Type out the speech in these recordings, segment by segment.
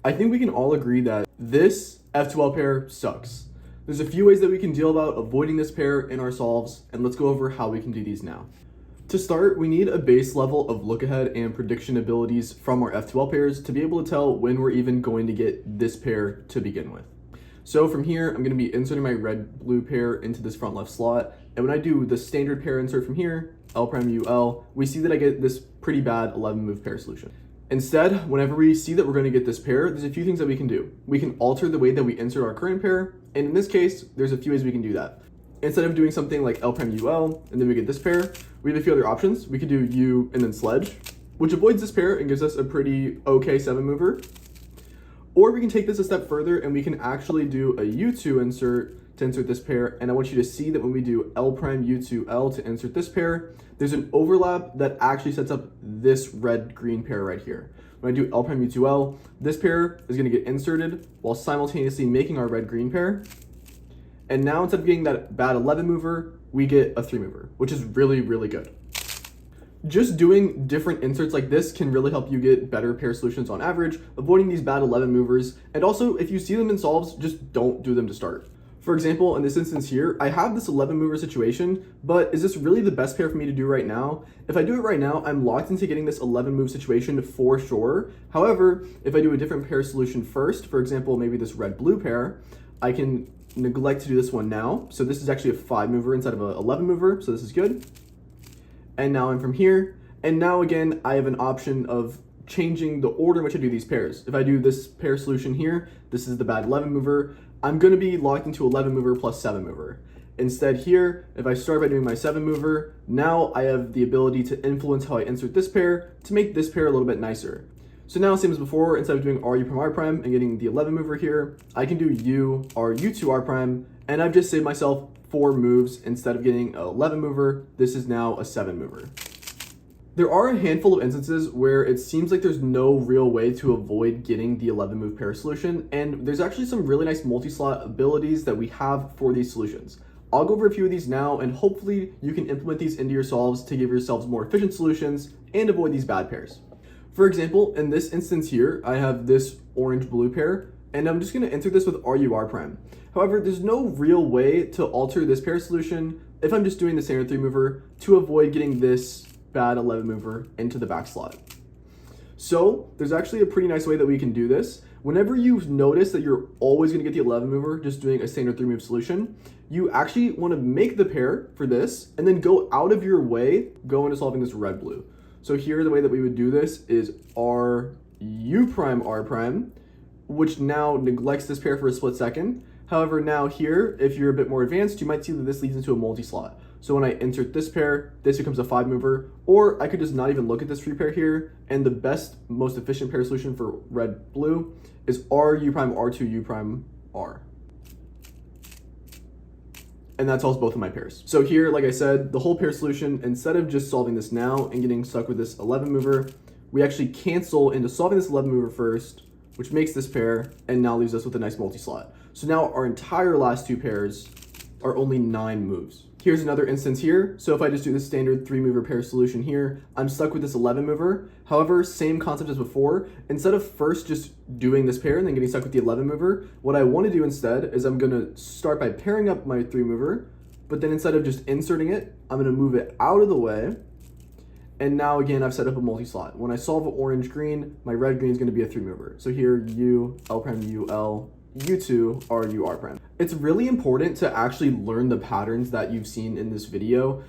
I think we can all agree that this F2L pair sucks. There's a few ways that we can deal about avoiding this pair in our solves, and let's go over how we can do these now. To start, we need a base level of look ahead and prediction abilities from our F2L pairs to be able to tell when we're even going to get this pair to begin with. So from here, I'm going to be inserting my red-blue pair into this front left slot, and when I do the standard pair insert from here, L prime UL, we see that I get this pretty bad 11 move pair solution. Instead, whenever we see that we're going to get this pair, there's a few things that we can do. We can alter the way that we insert our current pair, and in this case, there's a few ways we can do that. Instead of doing something like L prime UL, and then we get this pair, we have a few other options. We could do U and then sledge, which avoids this pair and gives us a pretty okay 7 mover. Or we can take this a step further and we can actually do a U2 insert to insert this pair. And I want you to see that when we do L prime U2L to insert this pair, there's an overlap that actually sets up this red-green pair right here. When I do L prime U2L, this pair is going to get inserted while simultaneously making our red-green pair. And now instead of getting that bad 11 mover, we get a 3 mover, which is really, really good. Just doing different inserts like this can really help you get better pair solutions on average, avoiding these bad 11 movers. And also, if you see them in solves, just don't do them to start. For example, in this instance here, I have this 11 mover situation, but is this really the best pair for me to do right now? If I do it right now, I'm locked into getting this 11 move situation for sure. However, if I do a different pair solution first, for example, maybe this red-blue pair, I can neglect to do this one now. So this is actually a 5 mover instead of an 11 mover, so this is good. And now I'm from here, and now again, I have an option of changing the order in which I do these pairs. If I do this pair solution here, this is the bad 11 mover, I'm gonna be locked into 11 mover plus 7 mover. Instead here, if I start by doing my 7 mover, now I have the ability to influence how I insert this pair to make this pair a little bit nicer. So now, same as before, instead of doing RU prime R prime and getting the 11 mover here, I can do U or U2 R prime, and I've just saved myself 4 moves. Instead of getting an 11 mover, this is now a 7 mover. There are a handful of instances where it seems like there's no real way to avoid getting the 11 move pair solution, and there's actually some really nice multi-slot abilities that we have for these solutions. I'll go over a few of these now, and hopefully you can implement these into your solves to give yourselves more efficient solutions and avoid these bad pairs. For example, in this instance here, I have this orange-blue pair, and I'm just going to enter this with RUR prime. However, there's no real way to alter this pair solution if I'm just doing the standard 3 mover to avoid getting this bad 11 mover into the back slot. So there's actually a pretty nice way that we can do this. Whenever you notice that you're always going to get the 11 mover just doing a standard 3 move solution, you actually want to make the pair for this and then go out of your way, go into solving this red-blue. So here, the way that we would do this is RU prime R prime, which now neglects this pair for a split second. However, now here, if you're a bit more advanced, you might see that this leads into a multi-slot. So when I insert this pair, this becomes a 5 mover, or I could just not even look at this free pair here, and the best, most efficient pair solution for red-blue is RU prime R2 U prime R. And that solves both of my pairs. So here, like I said, the whole pair solution, instead of just solving this now and getting stuck with this 11 mover, we actually cancel into solving this 11 mover first, which makes this pair, and now leaves us with a nice multi-slot. So now our entire last 2 pairs are only 9 moves. Here's another instance here. So if I just do the standard 3 mover pair solution here, I'm stuck with this 11 mover. However, same concept as before. Instead of first just doing this pair and then getting stuck with the 11 mover, what I want to do instead is I'm going to start by pairing up my 3 mover, but then instead of just inserting it, I'm going to move it out of the way. And now again, I've set up a multi-slot. When I solve orange-green, my red-green is going to be a 3 mover. So here, U, L prime, U, L, U2, RU, R prime. It's really important to actually learn the patterns that you've seen in this video.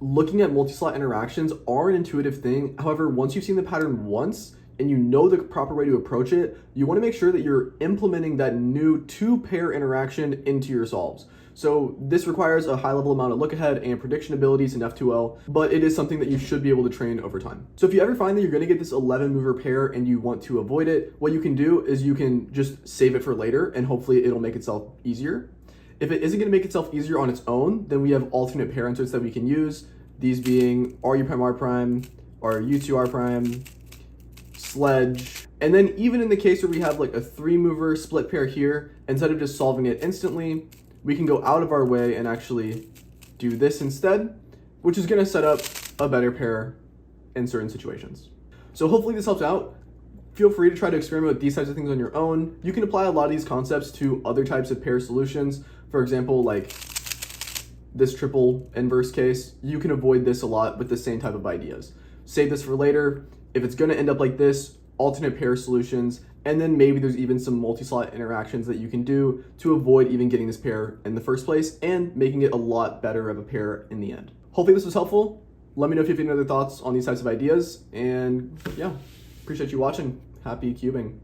Looking at multi-slot interactions are an intuitive thing. However, once you've seen the pattern once and you know the proper way to approach it, you want to make sure that you're implementing that new 2-pair interaction into your solves. So this requires a high level amount of look ahead and prediction abilities in F2L, but it is something that you should be able to train over time. So if you ever find that you're going to get this 11 mover pair and you want to avoid it, what you can do is you can just save it for later and hopefully it'll make itself easier. If it isn't going to make itself easier on its own, then we have alternate pair inserts that we can use, these being RU prime R prime, or U2 R prime, sledge. And then even in the case where we have like a 3 mover split pair here, instead of just solving it instantly, we can go out of our way and actually do this instead, which is going to set up a better pair in certain situations. So hopefully this helps out. Feel free to try to experiment with these types of things on your own. You can apply a lot of these concepts to other types of pair solutions. For example, like this triple inverse case, you can avoid this a lot with the same type of ideas. Save this for later. If it's gonna end up like this, alternate pair solutions, and then maybe there's even some multi-slot interactions that you can do to avoid even getting this pair in the first place and making it a lot better of a pair in the end. Hopefully this was helpful. Let me know if you have any other thoughts on these types of ideas, and yeah, appreciate you watching. Happy cubing.